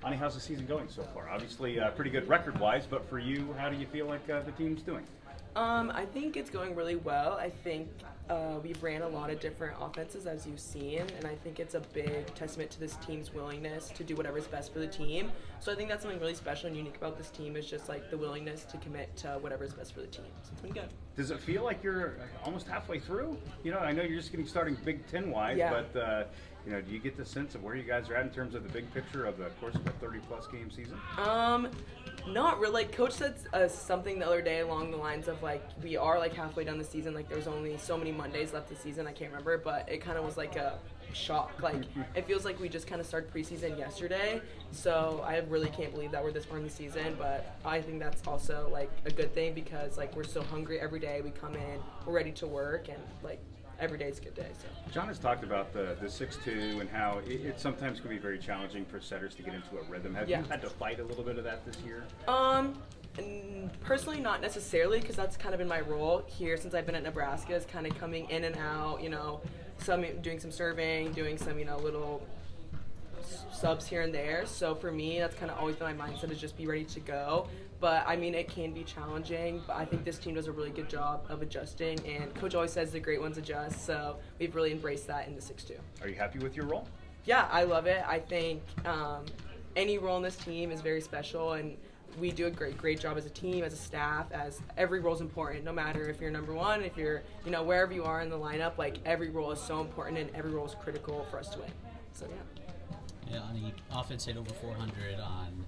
Anni, how's the season going so far? Obviously, pretty good record-wise, but for you, how do you feel like the team's doing? I think it's going really well. I think we've ran a lot of different offenses, as you've seen, and I think it's a big testament to this team's willingness to do whatever's best for the team. So I think that's something really special and unique about this team is just like the willingness to commit to whatever's best for the team. So it's been good. Does it feel like you're almost halfway through? You know, I know you're just getting started Big Ten-wise, Yeah. but you know, do you get the sense of where you guys are at in terms of the big picture of the course of a 30-plus game season? Not really. Like, Coach said something the other day along the lines of, like, we are, like, halfway down the season. Like, there's only so many Mondays left this season. I can't remember, but it kind of was like a shock. Like, it feels like we just kind of started preseason yesterday. So I really can't believe that we're this far in the season. But I think that's also, like, a good thing because, like, we're so hungry every day. We come in, we're ready to work, and, like, every day is a good day. So John has talked about the 6-2 and how it sometimes can be very challenging for setters to get into a rhythm. Have you had to fight a little bit of that this year? Personally, not necessarily, because that's kind of been my role here since I've been at Nebraska, is kind of coming in and out, you know, doing some serving, doing some, you know, little subs here and there. So for me, that's kind of always been my mindset, is just be ready to go. But I mean, it can be challenging, but I think this team does a really good job of adjusting, and Coach always says the great ones adjust, so we've really embraced that in the 6-2. Are you happy with your role? Yeah, I love it. I think any role in this team is very special, and we do a great job as a team, as a staff, as every role is important, no matter if you're number one, if you're, you know, wherever you are in the lineup, like every role is so important and every role is critical for us to win. So, yeah. Yeah, Anni, offense hit over 400 on,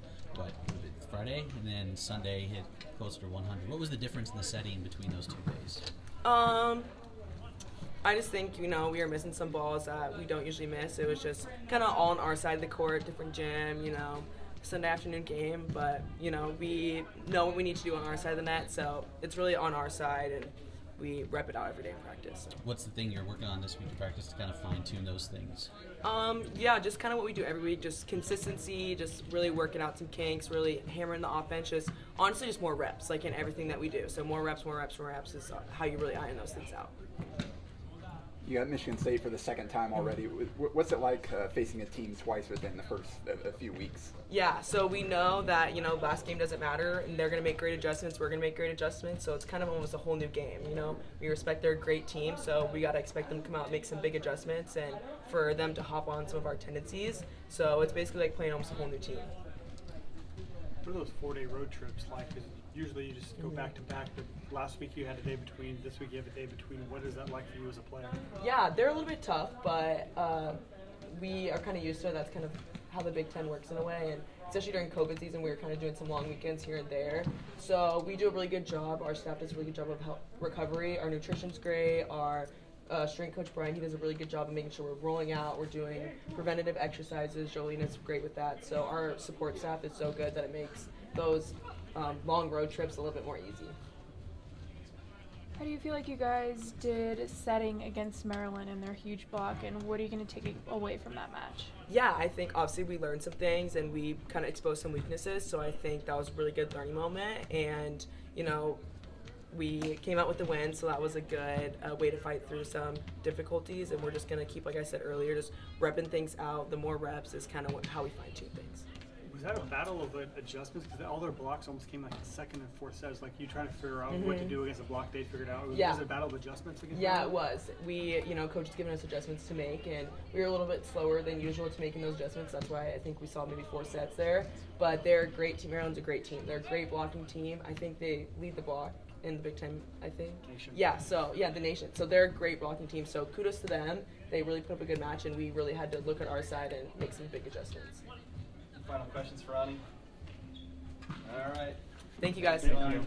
Friday, and then Sunday hit closer to 100. What was the difference in the setting between those 2 days? I just think, you know, we were missing some balls that we don't usually miss. It was just kind of all on our side of the court, different gym, you know, Sunday afternoon game. But, you know, we know what we need to do on our side of the net, so it's really on our side, and we rep it out every day in practice. So. What's the thing you're working on this week in practice to kind of fine-tune those things? Yeah, just kind of what we do every week, just consistency, just really working out some kinks, really hammering the offense, just honestly just more reps, like in everything that we do. So more reps is how you really iron those things out. You got Michigan State for the second time already. What's it like facing a team twice within the first a few weeks? Yeah, so we know that, you know, last game doesn't matter, and they're going to make great adjustments. We're going to make great adjustments, so it's kind of almost a whole new game, you know. We respect they're a great team, so we got to expect them to come out and make some big adjustments and for them to hop on some of our tendencies. So it's basically like playing almost a whole new team. What are those 4-day road trips like? 'Cause usually you just go back to back, but last week you had a day between, this week you have a day between. What is that like for you as a player? Yeah, they're a little bit tough, but we are kind of used to it. That's kind of how the Big Ten works in a way, and especially during COVID season, we were kind of doing some long weekends here and there. So we do a really good job. Our staff does a really good job of recovery. Our nutrition's great. Our strength coach Brian, he does a really good job of making sure we're rolling out. We're doing preventative exercises. Jolene is great with that. So our support staff is so good that it makes those long road trips a little bit more easy. How do you feel like you guys did setting against Maryland in their huge block, and what are you going to take away from that match? Yeah, I think obviously we learned some things and we kind of exposed some weaknesses, so I think that was a really good learning moment, and, you know, we came out with the win, so that was a good way to fight through some difficulties, and we're just going to keep, like I said earlier, just repping things out. The more reps is kind of how we fine-tune things. Was that a battle of adjustments? Because all their blocks almost came like the second and fourth sets. Like you trying to figure out what to do against a block they figured out. Was it a battle of adjustments against Yeah, them? it was. We, you know, coach has given us adjustments to make, and we were a little bit slower than usual to making those adjustments. That's why I think we saw maybe 4 sets there. But they're a great team. Maryland's a great team. They're a great blocking team. I think they lead the block in the Big Ten, I think. Nation. Yeah, so, yeah, the nation. So they're a great blocking team. So kudos to them. They really put up a good match, and we really had to look at our side and make some big adjustments. Final questions for Anni? All right. Thank you, guys. Thank you.